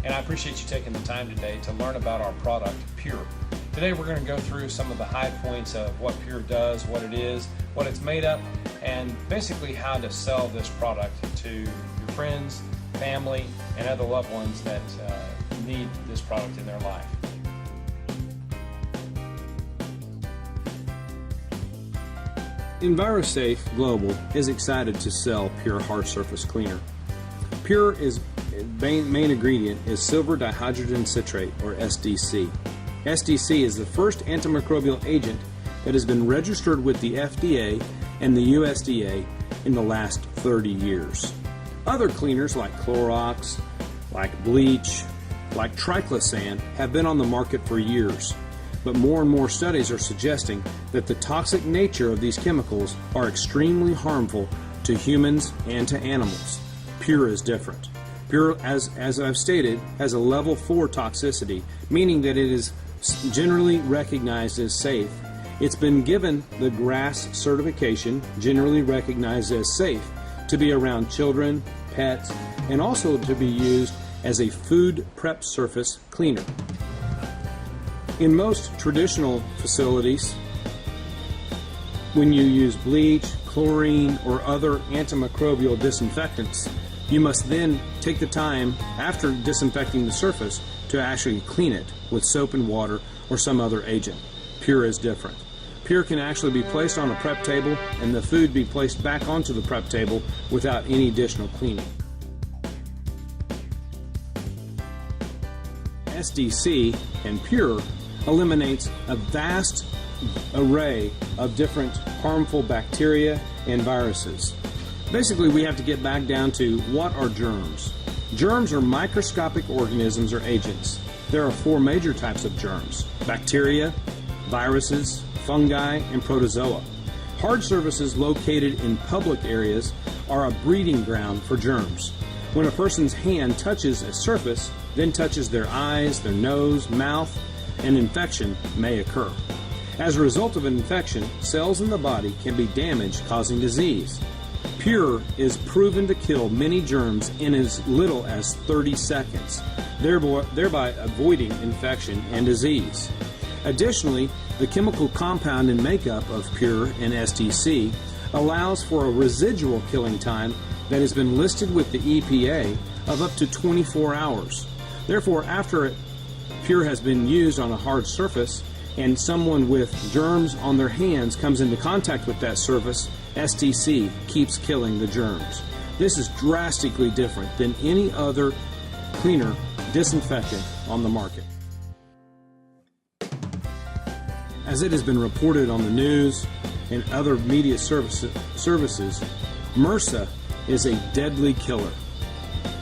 and I appreciate you taking the time today to learn about our product, PURE. Today we're going to go through some of the high points of what PURE does, what it is, what it's made of, and basically how to sell this product to your friends, family, and other loved ones that need this product in their life. EnviroSafe Global is excited to sell PURE Hard Surface Cleaner. PURE's main ingredient is silver dihydrogen citrate, or SDC. SDC is the first antimicrobial agent that has been registered with the FDA and the USDA in the last 30 years. Other cleaners like Clorox, like bleach, like triclosan have been on the market for years. But more and more studies are suggesting that the toxic nature of these chemicals are extremely harmful to humans and to animals. PURE is different. PURE, as I've stated, has a level 4 toxicity, meaning that it is generally recognized as safe. It's been given the GRAS certification, generally recognized as safe, to be around children, pets, and also to be used as a food prep surface cleaner. In most traditional facilities, when you use bleach, chlorine, or other antimicrobial disinfectants, you must then take the time after disinfecting the surface to actually clean it with soap and water or some other agent. PURE is different. PURE can actually be placed on a prep table and the food be placed back onto the prep table without any additional cleaning. SDC and PURE eliminates a vast array of different harmful bacteria and viruses. Basically, we have to get back down to what are germs. Germs are microscopic organisms or agents. There are 4 major types of germs: bacteria, viruses, fungi, and protozoa. Hard surfaces located in public areas are a breeding ground for germs. When a person's hand touches a surface, then touches their eyes, their nose, mouth, an infection may occur. As a result of an infection, cells in the body can be damaged, causing disease. PURE is proven to kill many germs in as little as 30 seconds, thereby avoiding infection and disease. Additionally, the chemical compound and makeup of PURE and SDC allows for a residual killing time that has been listed with the EPA of up to 24 hours. Therefore, after PURE has been used on a hard surface and someone with germs on their hands comes into contact with that surface, SDC keeps killing the germs. This is drastically different than any other cleaner disinfectant on the market. As it has been reported on the news and other media services, MRSA is a deadly killer.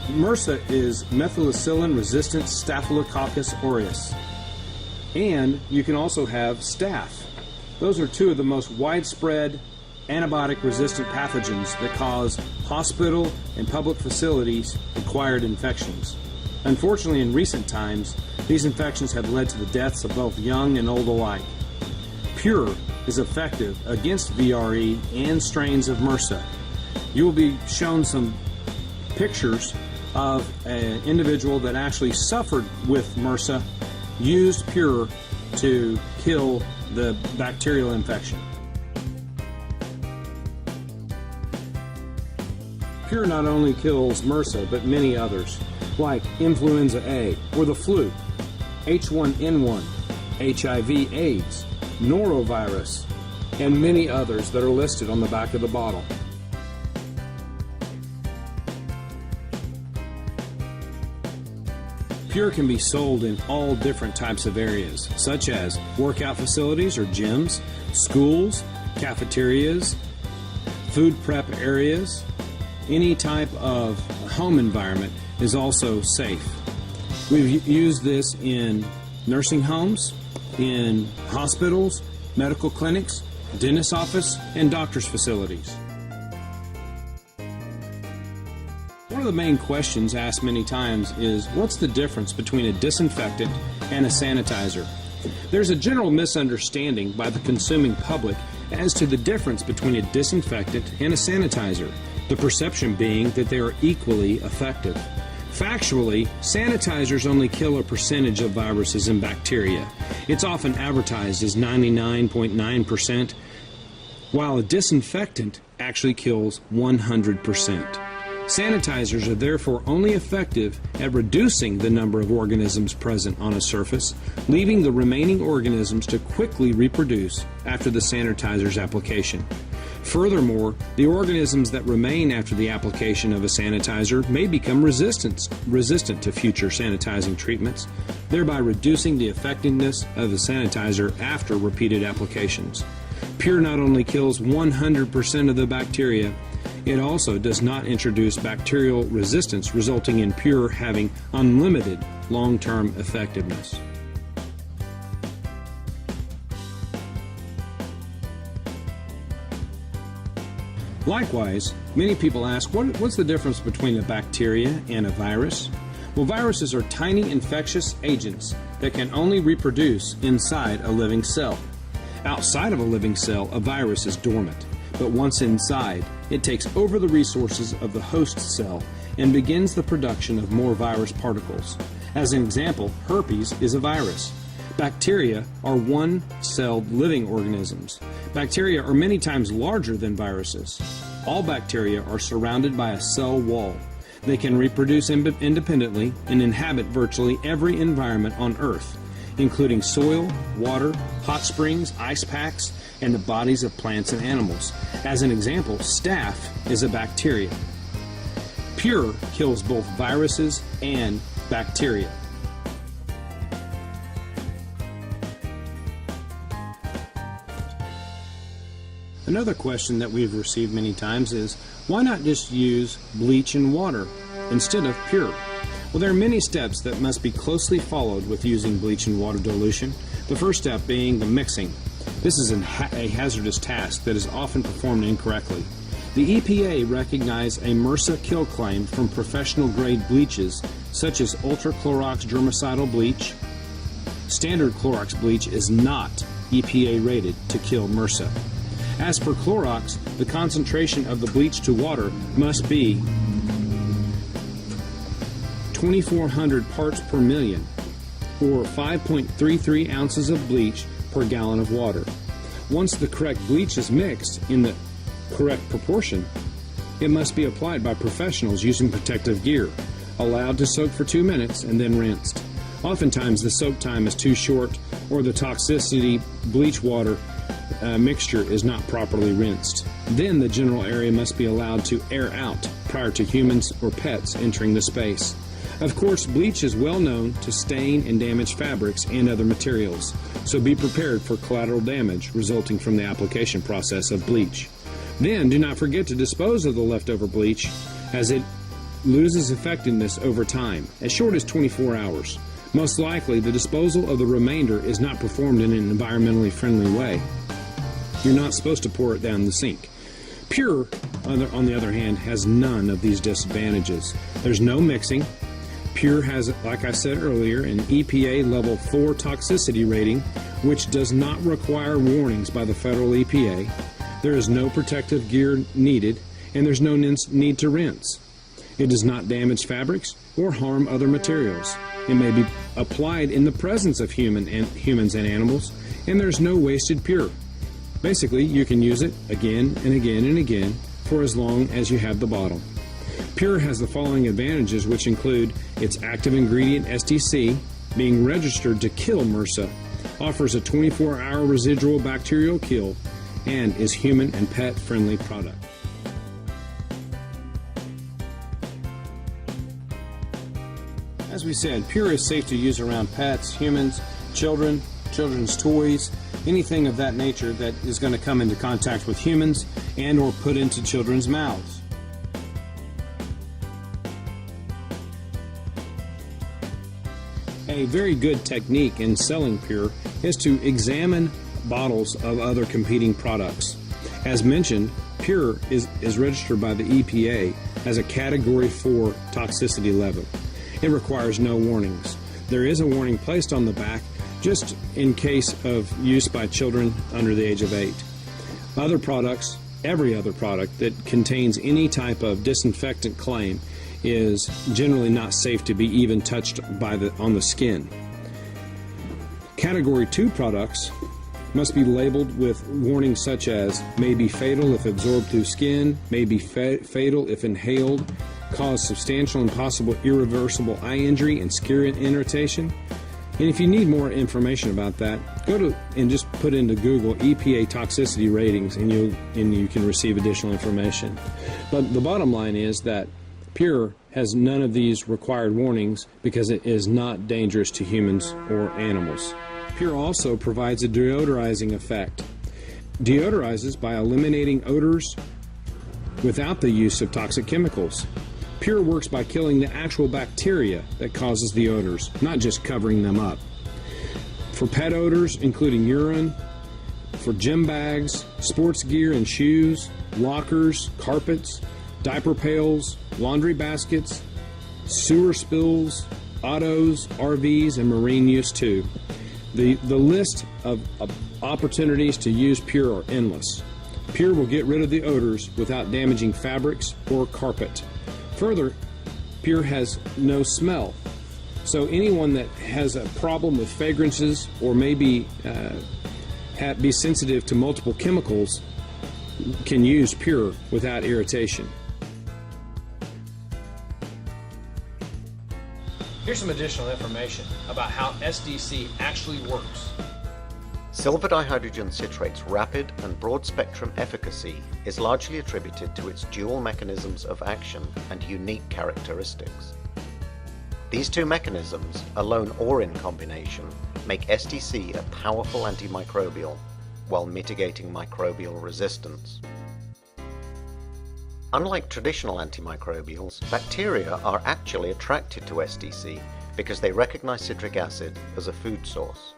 MRSA is methicillin-resistant Staphylococcus aureus. And you can also have staph. Those are 2 of the most widespread antibiotic-resistant pathogens that cause hospital and public facilities acquired infections. Unfortunately, in recent times, these infections have led to the deaths of both young and old alike. PURE is effective against VRE and strains of MRSA. You will be shown some pictures of an individual that actually suffered with MRSA, used PURE to kill the bacterial infection. PURE not only kills MRSA, but many others, like influenza A, or the flu, H1N1, HIV/AIDS, norovirus, and many others that are listed on the back of the bottle. PURE can be sold in all different types of areas, such as workout facilities or gyms, schools, cafeterias, food prep areas. Any type of home environment is also safe. We've used this in nursing homes, in hospitals, medical clinics, dentist office, and doctor's facilities. One of the main questions asked many times is, what's the difference between a disinfectant and a sanitizer? There's a general misunderstanding by the consuming public as to the difference between a disinfectant and a sanitizer, the perception being that they are equally effective. Factually, sanitizers only kill a percentage of viruses and bacteria. It's often advertised as 99.9%, while a disinfectant actually kills 100%. Sanitizers are therefore only effective at reducing the number of organisms present on a surface, leaving the remaining organisms to quickly reproduce after the sanitizer's application. Furthermore, the organisms that remain after the application of a sanitizer may become resistant to future sanitizing treatments, thereby reducing the effectiveness of the sanitizer after repeated applications. PURE not only kills 100% of the bacteria, it also does not introduce bacterial resistance, resulting in PURE having unlimited long-term effectiveness. Likewise, many people ask, what's the difference between a bacteria and a virus? Well, viruses are tiny infectious agents that can only reproduce inside a living cell. Outside of a living cell, a virus is dormant, but once inside, it takes over the resources of the host cell and begins the production of more virus particles. As an example, herpes is a virus. Bacteria are one-celled living organisms. Bacteria are many times larger than viruses. All bacteria are surrounded by a cell wall. They can reproduce independently and inhabit virtually every environment on Earth, including soil, water, hot springs, ice packs, and the bodies of plants and animals. As an example, staph is a bacteria. PURE kills both viruses and bacteria. Another question that we've received many times is, why not just use bleach and water instead of PURE? Well, there are many steps that must be closely followed with using bleach and water dilution. The first step being the mixing. This is a hazardous task that is often performed incorrectly. The EPA recognized a MRSA kill claim from professional grade bleaches such as Ultra Clorox germicidal bleach. Standard Clorox bleach is not EPA rated to kill MRSA. As per Clorox, the concentration of the bleach to water must be 2,400 parts per million, or 5.33 ounces of bleach per gallon of water. Once the correct bleach is mixed in the correct proportion, it must be applied by professionals using protective gear, allowed to soak for 2 minutes and then rinsed. Oftentimes the soak time is too short, or the toxicity bleach water mixture is not properly rinsed. Then the general area must be allowed to air out prior to humans or pets entering the space. Of course, bleach is well known to stain and damage fabrics and other materials, so be prepared for collateral damage resulting from the application process of bleach. Then do not forget to dispose of the leftover bleach, as it loses effectiveness over time, as short as 24 hours. Most likely, the disposal of the remainder is not performed in an environmentally friendly way. You're not supposed to pour it down the sink. PURE, on the other hand, has none of these disadvantages. There's no mixing. PURE has, like I said earlier, an EPA level 4 toxicity rating, which does not require warnings by the federal EPA. There is no protective gear needed, and there's no need to rinse. It does not damage fabrics or harm other materials. It may be applied in the presence of humans and animals, and there's no wasted PURE. Basically, you can use it again and again and again for as long as you have the bottle. PURE has the following advantages, which include its active ingredient SDC, being registered to kill MRSA, offers a 24-hour residual bacterial kill, and is human and pet friendly product. As we said, PURE is safe to use around pets, humans, children, children's toys, anything of that nature that is going to come into contact with humans and or put into children's mouths. A very good technique in selling PURE is to examine bottles of other competing products. As mentioned, PURE is registered by the EPA as a Category 4 toxicity level. It requires no warnings. There is a warning placed on the back just in case of use by children under the age of 8. Other products, every other product that contains any type of disinfectant claim, is generally not safe to be even touched on the skin. Category 2 products must be labeled with warnings such as may be fatal if absorbed through skin, may be fatal if inhaled, cause substantial and possible irreversible eye injury and skin irritation. And if you need more information about that, go to and just put into Google EPA toxicity ratings, and you can receive additional information. But the bottom line is that PURE has none of these required warnings because it is not dangerous to humans or animals. PURE also provides a deodorizing effect. Deodorizes by eliminating odors without the use of toxic chemicals. PURE works by killing the actual bacteria that causes the odors, not just covering them up. For pet odors, including urine, for gym bags, sports gear and shoes, lockers, carpets, diaper pails, laundry baskets, sewer spills, autos, RVs, and marine use too. The list of opportunities to use PURE are endless. PURE will get rid of the odors without damaging fabrics or carpet. Further, PURE has no smell. So anyone that has a problem with fragrances or maybe be sensitive to multiple chemicals can use PURE without irritation. Here's some additional information about how SDC actually works. Silver dihydrogen citrate's rapid and broad-spectrum efficacy is largely attributed to its dual mechanisms of action and unique characteristics. These two mechanisms, alone or in combination, make SDC a powerful antimicrobial while mitigating microbial resistance. Unlike traditional antimicrobials, bacteria are actually attracted to SDC because they recognize citric acid as a food source.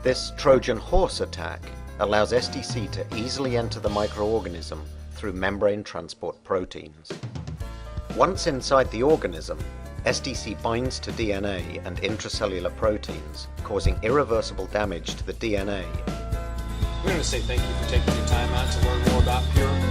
This Trojan horse attack allows SDC to easily enter the microorganism through membrane transport proteins. Once inside the organism, SDC binds to DNA and intracellular proteins, causing irreversible damage to the DNA. We want to say thank you for taking your time out to learn more about PURE.